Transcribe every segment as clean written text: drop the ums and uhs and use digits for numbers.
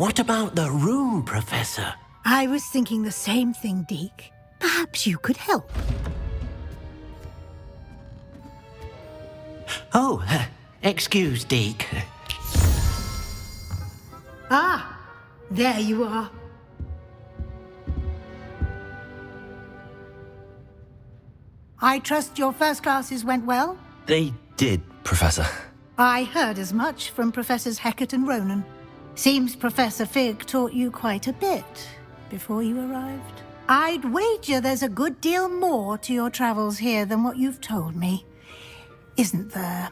What about the room, Professor? I was thinking the same thing, Deke. Perhaps you could help. Oh, excuse, Deke. Ah, there you are. I trust your first classes went well? They did, Professor. I heard as much from Professors Hecat and Ronan. Seems Professor Fig taught you quite a bit before you arrived. I'd wager there's a good deal more to your travels here than what you've told me. Isn't there?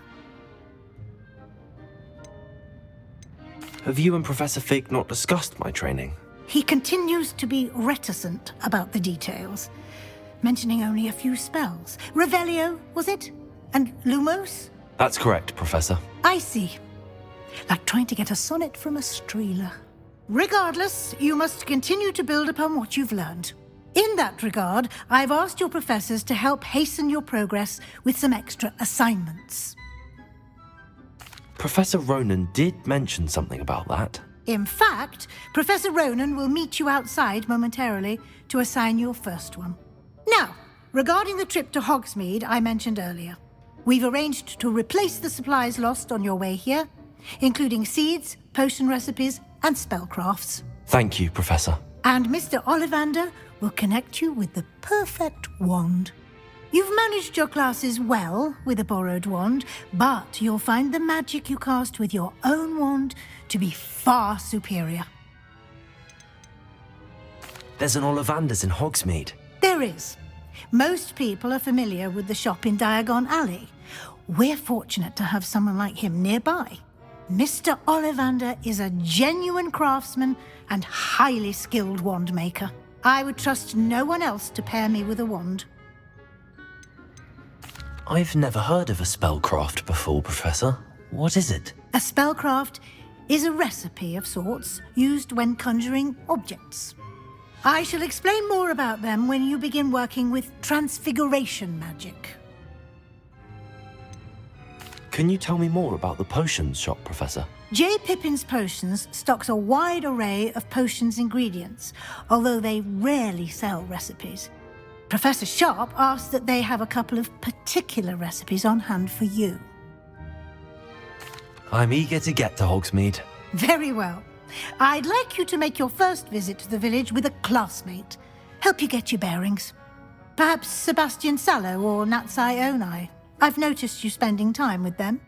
Have you and Professor Fig not discussed my training? He continues to be reticent about the details, mentioning only a few spells. Revelio, was it? And Lumos? That's correct, Professor. I see. Like trying to get a sonnet from a streeler. Regardless, you must continue to build upon what you've learned. In that regard, I've asked your professors to help hasten your progress with some extra assignments. Professor Ronan did mention something about that. In fact, Professor Ronan will meet you outside momentarily to assign your first one. Now, regarding the trip to Hogsmeade I mentioned earlier, we've arranged to replace the supplies lost on your way here, including seeds, potion recipes, and spellcrafts. Thank you, Professor. And Mr. Ollivander will connect you with the perfect wand. You've managed your classes well with a borrowed wand, but you'll find the magic you cast with your own wand to be far superior. There's an Ollivander's in Hogsmeade. There is. Most people are familiar with the shop in Diagon Alley. We're fortunate to have someone like him nearby. Mr. Ollivander is a genuine craftsman and highly skilled wand maker. I would trust no one else to pair me with a wand. I've never heard of a spellcraft before, Professor. What is it? A spellcraft is a recipe of sorts used when conjuring objects. I shall explain more about them when you begin working with transfiguration magic. Can you tell me more about the potions shop, Professor? J. Pippin's Potions stocks a wide array of potions ingredients, although they rarely sell recipes. Professor Sharp asked that they have a couple of particular recipes on hand for you. I'm eager to get to Hogsmeade. Very well. I'd like you to make your first visit to the village with a classmate. Help you get your bearings. Perhaps Sebastian Sallow or Natsai Onai. I've noticed you spending time with them.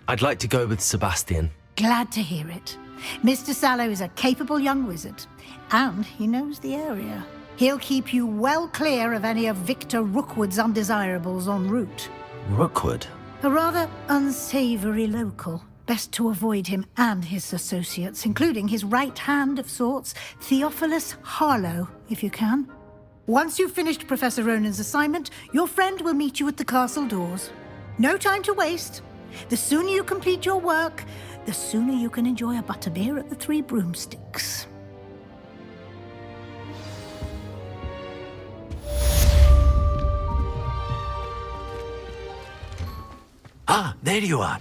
I'd like to go with Sebastian. Glad to hear it. Mr. Sallow is a capable young wizard, and he knows the area. He'll keep you well clear of any of Victor Rookwood's undesirables en route. Rookwood? A rather unsavory local. Best to avoid him and his associates, including his right hand of sorts, Theophilus Harlow, if you can. Once you've finished Professor Ronan's assignment, your friend will meet you at the castle doors. No time to waste. The sooner you complete your work, the sooner you can enjoy a butterbeer at the Three Broomsticks. Ah, there you are.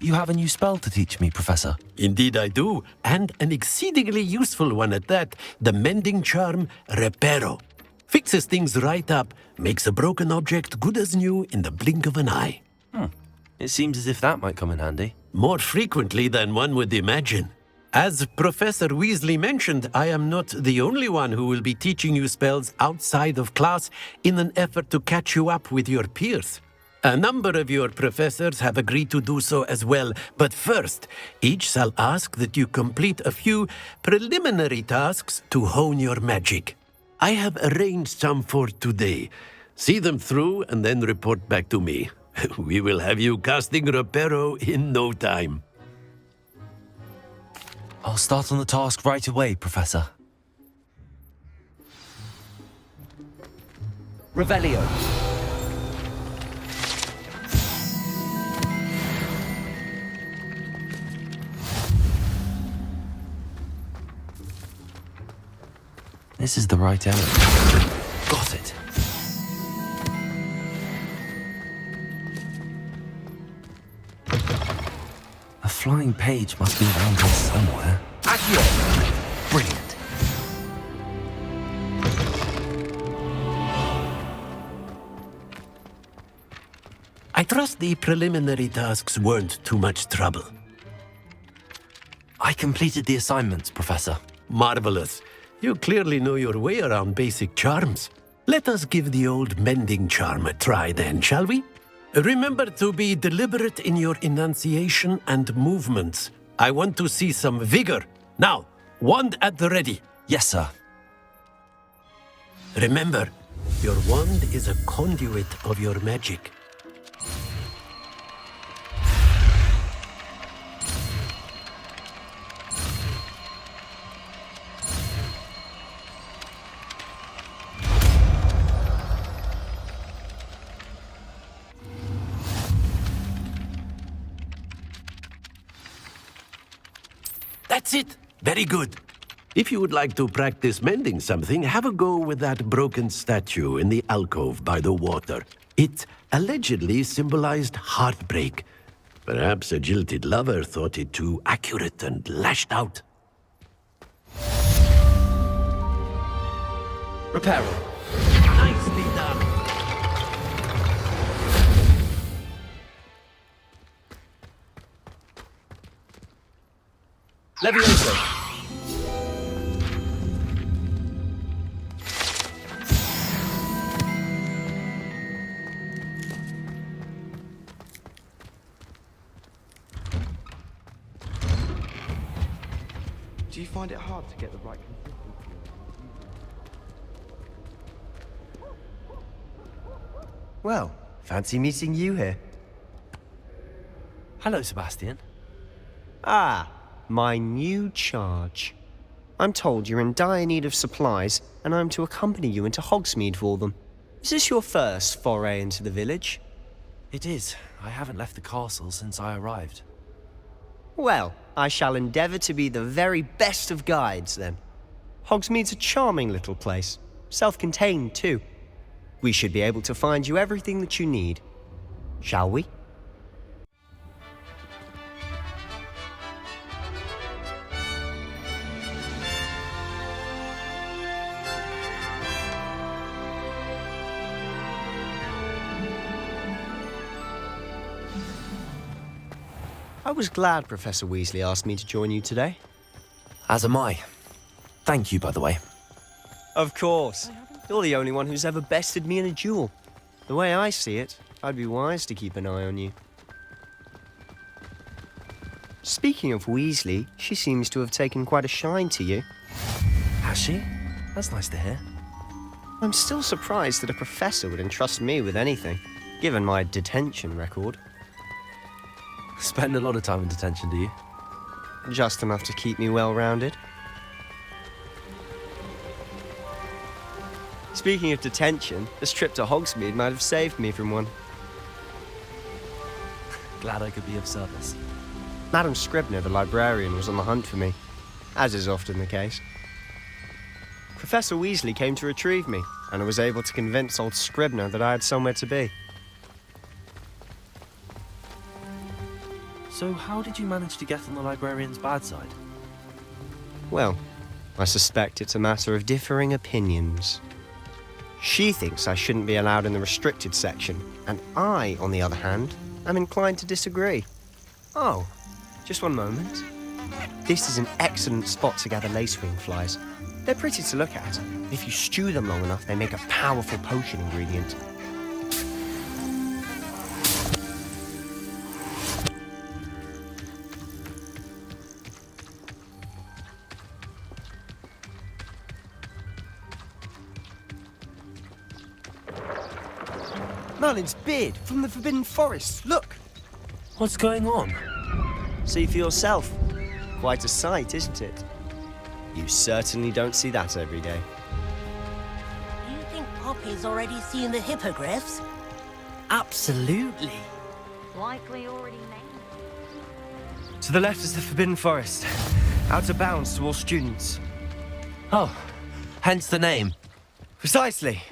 You have a new spell to teach me, Professor. Indeed I do, and an exceedingly useful one at that, the mending charm Reparo. Fixes things right up, makes a broken object good as new in the blink of an eye. It seems as if that might come in handy. More frequently than one would imagine. As Professor Weasley mentioned, I am not the only one who will be teaching you spells outside of class in an effort to catch you up with your peers. A number of your professors have agreed to do so as well, but first, each shall ask that you complete a few preliminary tasks to hone your magic. I have arranged some for today. See them through and then report back to me. We will have you casting Reparo in no time. I'll start on the task right away, Professor. Revelio. This is the right area. Got it. flying page must be around here somewhere. Accio! Brilliant. I trust the preliminary tasks weren't too much trouble. I completed the assignments, Professor. Marvelous. You clearly know your way around basic charms. Let us give the old mending charm a try then, shall we? Remember to be deliberate in your enunciation and movements. I want to see some vigor. Now, wand at the ready. Yes, sir. Remember, your wand is a conduit of your magic. That's it. Very good. If you would like to practice mending something, have a go with that broken statue in the alcove by the water. It allegedly symbolized heartbreak. Perhaps a jilted lover thought it too accurate and lashed out. Reparo. Nicely done. Levioso. Do you find it hard to get the right consistency? Well, fancy meeting you here. Hello, Sebastian. Ah, my new charge. I'm told you're in dire need of supplies, and I'm to accompany you into Hogsmeade for them. Is this your first foray into the village? It is. I haven't left the castle since I arrived. Well, I shall endeavour to be the very best of guides, then. Hogsmeade's a charming little place. Self-contained, too. We should be able to find you everything that you need. Shall we? I was glad Professor Weasley asked me to join you today. As am I. Thank you, by the way. Of course. You're the only one who's ever bested me in a duel. The way I see it, I'd be wise to keep an eye on you. Speaking of Weasley, she seems to have taken quite a shine to you. Has she? That's nice to hear. I'm still surprised that a professor would entrust me with anything, given my detention record. Spend a lot of time in detention, do you? Just enough to keep me well-rounded. Speaking of detention, this trip to Hogsmeade might have saved me from one. Glad I could be of service. Madam Scribner, the librarian, was on the hunt for me, as is often the case. Professor Weasley came to retrieve me, and I was able to convince old Scribner that I had somewhere to be. So how did you manage to get on the librarian's bad side? Well, I suspect it's a matter of differing opinions. She thinks I shouldn't be allowed in the restricted section, and I, on the other hand, am inclined to disagree. Oh, just one moment. This is an excellent spot to gather lacewing flies. They're pretty to look at. If you stew them long enough, they make a powerful potion ingredient. Merlin's beard from the Forbidden Forest. Look! What's going on? See for yourself. Quite a sight, isn't it? You certainly don't see that every day. Do you think Poppy's already seen the hippogriffs? Absolutely. Likely already named. To the left is the Forbidden Forest. Out of bounds to all students. Oh, hence the name. Precisely.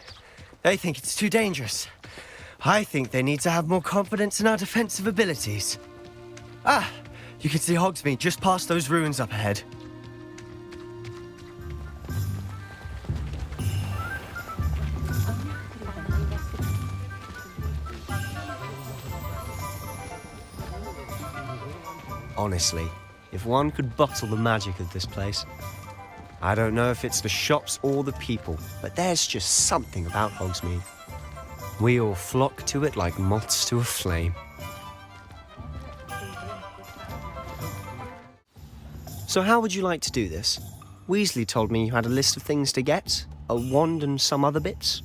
They think it's too dangerous. I think they need to have more confidence in our defensive abilities. Ah, You can see Hogsmeade just past those ruins up ahead. Honestly, if one could bottle the magic of this place. I don't know if it's the shops or the people, but there's just something about Hogsmeade. We all flock to it like moths to a flame. So how would you like to do this? Weasley told me you had a list of things to get, a wand and some other bits.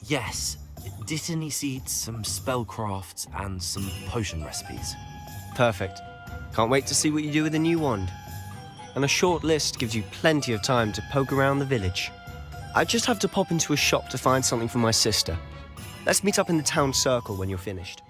Yes, Dittany seeds, some spellcrafts, and some potion recipes. Perfect. Can't wait to see what you do with the new wand. And a short list gives you plenty of time to poke around the village. I just have to pop into a shop to find something for my sister. Let's meet up in the town circle when you're finished.